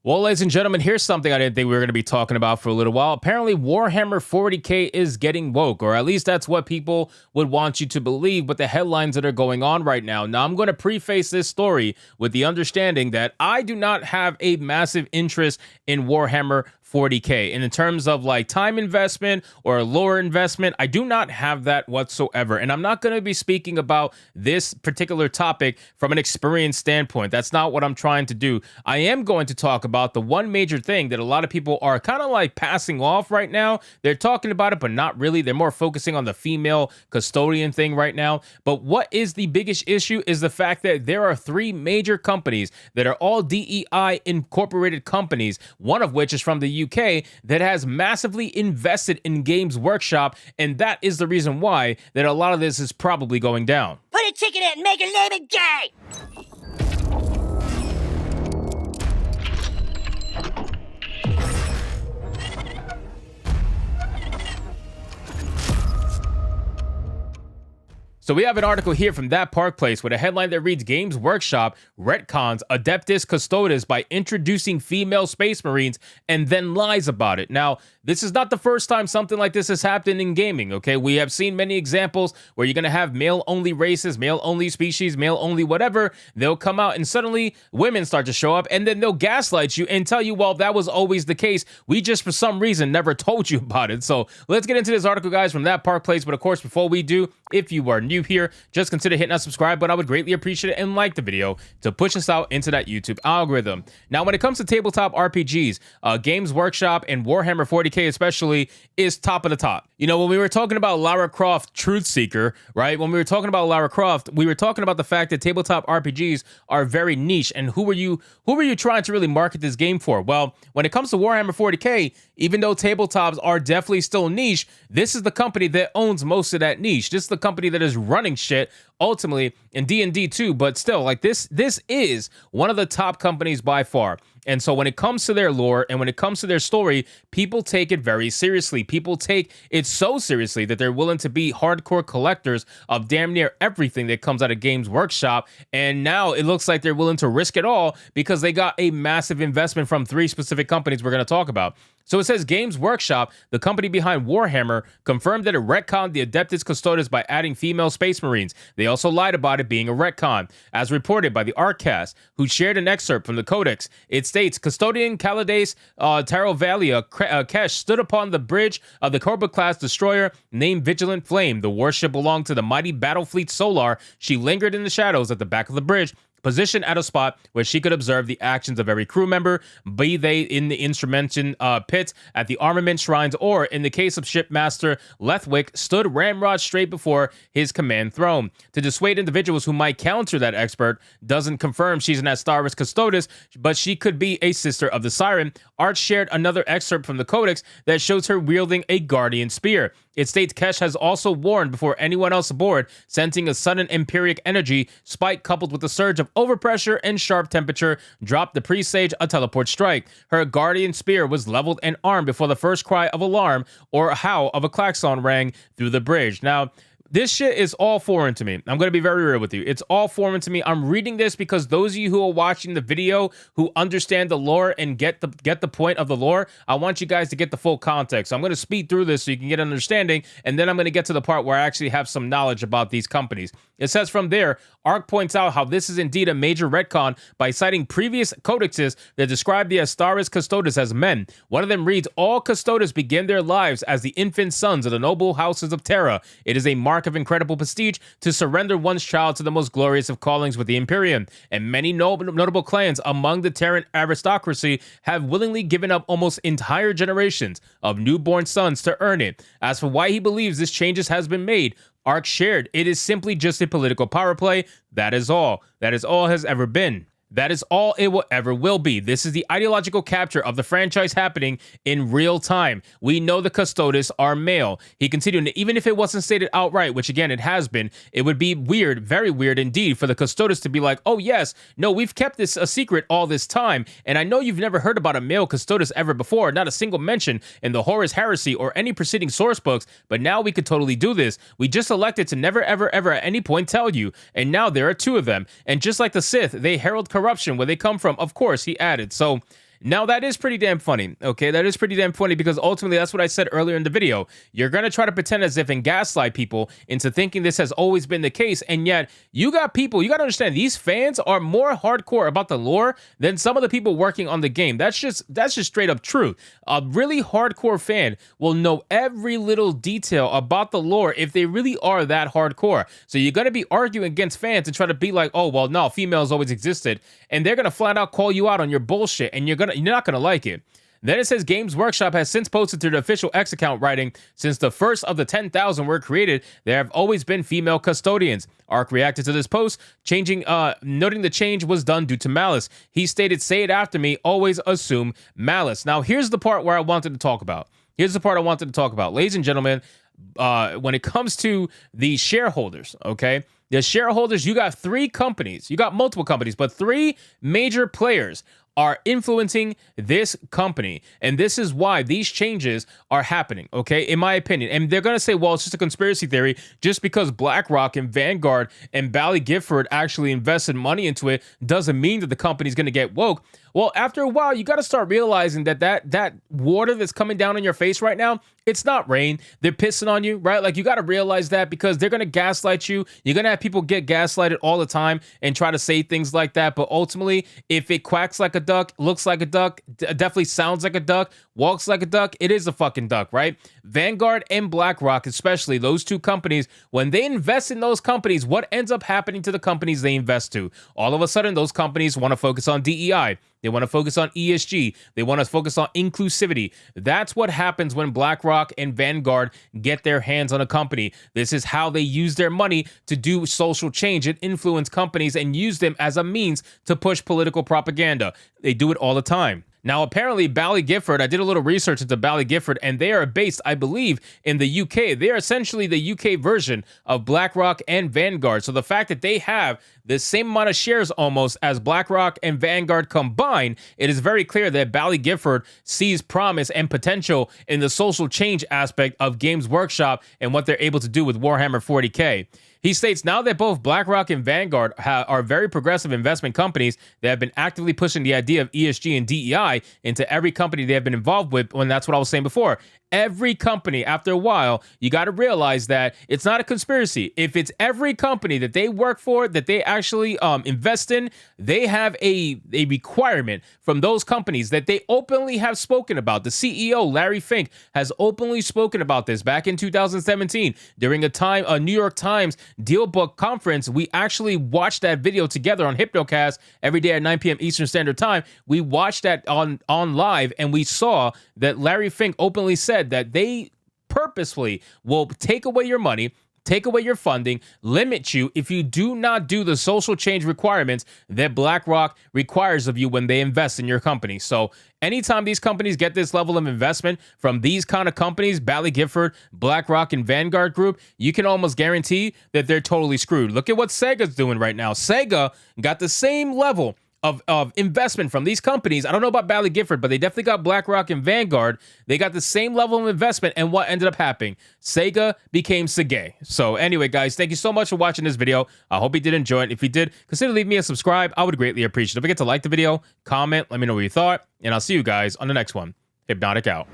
Well, ladies and gentlemen, here's something I didn't think we were going to be talking about for a little while. Apparently, Warhammer 40K is getting woke, or at least that's what people would want you to believe with the headlines that are going on right now. Now, I'm going to preface this story with the understanding that I do not have a massive interest in Warhammer 40K. And in terms of like time investment or lore investment, I do not have that whatsoever. And I'm not going to be speaking about this particular topic from an experience standpoint. That's not what I'm trying to do. I am going to talk about the one major thing that a lot of people are kind of like passing off right now. They're talking about it, but not really. They're more focusing on the female custodian thing right now. But what is the biggest issue is the fact that there are three major companies that are all DEI incorporated companies, one of which is from the UK, that has massively invested in Games Workshop, and that is the reason why that a lot of this is probably going down. Put a ticket in and make her name it gay! So we have an article here from That Park Place with a headline that reads, Games Workshop retcons Adeptus Custodes by introducing female space marines and then lies about it. Now, this is not the first time something like this has happened in gaming, okay? We have seen many examples where you're going to have male-only races, male-only species, male-only whatever. They'll come out and suddenly women start to show up, and then they'll gaslight you and tell you, well, that was always the case. We just, for some reason, never told you about it. So let's get into this article, guys, from That Park Place. But of course, before we do, if you are new here, just consider hitting that subscribe button. I would greatly appreciate it, and like the video to push us out into that YouTube algorithm. Now, when it comes to tabletop RPGs, Games Workshop and Warhammer 40K especially is top of the top. You know, when we were talking about Lara Croft Truth Seeker, right? When we were talking about Lara Croft, we were talking about the fact that tabletop RPGs are very niche. And who were you trying to really market this game for? Well, when it comes to Warhammer 40K, even though tabletops are definitely still niche, this is the company that owns most of that niche. This is the company that is running shit ultimately in D&D too, but still, like this is one of the top companies by far. And so when it comes to their lore and when it comes to their story, people take it very seriously. People take it so seriously that they're willing to be hardcore collectors of damn near everything that comes out of Games Workshop. And now it looks like they're willing to risk it all because they got a massive investment from three specific companies we're going to talk about. So it says Games Workshop, the company behind Warhammer, confirmed that it retconned the Adeptus Custodes by adding female space marines. They also lied about it being a retcon. As reported by the Artcast, who shared an excerpt from the Codex, it states, Custodian Calades Tarovalia Kesh stood upon the bridge of the Cobra-class destroyer named Vigilant Flame. The warship belonged to the mighty Battlefleet Solar. She lingered in the shadows at the back of the bridge, positioned at a spot where she could observe the actions of every crew member, be they in the instrumentation pit, at the armament shrines, or in the case of Shipmaster Lethwick, stood ramrod straight before his command throne. To dissuade individuals who might counter that expert, doesn't confirm she's an Astaris Custodes, but she could be a sister of the Siren. Art shared another excerpt from the Codex that shows her wielding a Guardian Spear. It states Kesh has also warned before anyone else aboard, sensing a sudden empiric energy spike coupled with a surge of overpressure and sharp temperature dropped the presage a teleport strike. Her Guardian Spear was leveled and armed before the first cry of alarm or howl of a klaxon rang through the bridge. Now, this shit is all foreign to me. I'm going to be very real with you. It's all foreign to me. I'm reading this because those of you who are watching the video who understand the lore and get the point of the lore, I want you guys to get the full context. So I'm going to speed through this so you can get an understanding, and then I'm going to get to the part where I actually have some knowledge about these companies. It says from there, Ark points out how this is indeed a major retcon by citing previous codexes that describe the Astaris Custodes as men. One of them reads, all Custodes begin their lives as the infant sons of the noble houses of Terra. It is a mark of incredible prestige to surrender one's child to the most glorious of callings with the Imperium, and many notable clans among the Terran aristocracy have willingly given up almost entire generations of newborn sons to earn it. As for why he believes this changes has been made, Ark shared, it is simply just a political power play. That is all. That is all has ever been. That is all it will ever will be. This is the ideological capture of the franchise happening in real time. We know the Custodes are male. He continued, even if it wasn't stated outright, which again, it has been, it would be weird, very weird indeed for the Custodes to be like, oh yes, no, we've kept this a secret all this time. And I know you've never heard about a male Custodes ever before, not a single mention in the Horus Heresy or any preceding source books, but now we could totally do this. We just elected to never, ever, ever at any point tell you. And now there are two of them. And just like the Sith, they herald corruption where they come from, of course, he added. So Now, that is pretty damn funny, okay? That is pretty damn funny because ultimately that's what I said earlier in the video. You're going to try to pretend as if and gaslight people into thinking this has always been the case, and yet you got people, you got to understand, these fans are more hardcore about the lore than some of the people working on the game. That's just straight up truth. A really hardcore fan will know every little detail about the lore if they really are that hardcore. So you're going to be arguing against fans and try to be like, oh, well, no, females always existed, and they're going to flat out call you out on your bullshit, and you're not going to like it. Then it says Games Workshop has since posted to the official X account writing, since the first of the 10,000 were created, there have always been female custodians. Ark reacted to this post, noting the change was done due to malice. He stated, say it after me, always assume malice. Now, here's the part where I wanted to talk about. Ladies and gentlemen, when it comes to the shareholders, okay? The shareholders, you got three companies. You got multiple companies, but three major players are influencing this company. And this is why these changes are happening, okay? In my opinion. And they're going to say, well, it's just a conspiracy theory. Just because BlackRock and Vanguard and Bally Gifford actually invested money into it doesn't mean that the company's going to get woke. Well, after a while, you got to start realizing that water that's coming down on your face right now, it's not rain. They're pissing on you, right? Like, you got to realize that because they're going to gaslight you. You're going to have people get gaslighted all the time and try to say things like that. But ultimately, if it quacks like a duck, looks like a duck, definitely sounds like a duck, walks like a duck, it is a fucking duck, right? Vanguard and BlackRock, especially those two companies, when they invest in those companies, what ends up happening to the companies they invest to? All of a sudden, those companies want to focus on DEI. They want to focus on ESG. They want to focus on inclusivity. That's what happens when BlackRock and Vanguard get their hands on a company. This is how they use their money to do social change and influence companies and use them as a means to push political propaganda. They do it all the time. Now, apparently, Bally Gifford, I did a little research into Bally Gifford, and they are based, I believe, in the UK. They are essentially the UK version of BlackRock and Vanguard. So the fact that they have the same amount of shares almost as BlackRock and Vanguard combined, it is very clear that Bally Gifford sees promise and potential in the social change aspect of Games Workshop and what they're able to do with Warhammer 40K. He states, now that both BlackRock and Vanguard are very progressive investment companies that have been actively pushing the idea of ESG and DEI into every company they have been involved with, and that's what I was saying before. Every company, after a while, you got to realize that it's not a conspiracy. If it's every company that they work for, that they actually invest in, they have a requirement from those companies that they openly have spoken about. The CEO, Larry Fink, has openly spoken about this back in 2017 during a New York Times Deal Book conference. We actually watched that video together on Hypnocast every day at 9 p.m. Eastern Standard Time. We watched that on live, and we saw that Larry Fink openly said that they purposefully will take away your money, take away your funding, limit you if you do not do the social change requirements that BlackRock requires of you when they invest in your company. So anytime these companies get this level of investment from these kind of companies, Bally Gifford, BlackRock, and Vanguard Group, you can almost guarantee that they're totally screwed. Look at what Sega's doing right now. Sega got the same level of investment from these companies. I don't know about Bally Gifford, but they definitely got BlackRock and Vanguard. They got the same level of investment, and what ended up happening? Sega became Sega. So anyway, guys, thank you so much for watching this video. I hope you did enjoy it. If you did, consider leaving me a subscribe. I would greatly appreciate it. Don't forget to like the video, comment, let me know what you thought, and I'll see you guys on the next one. Hypnotic out.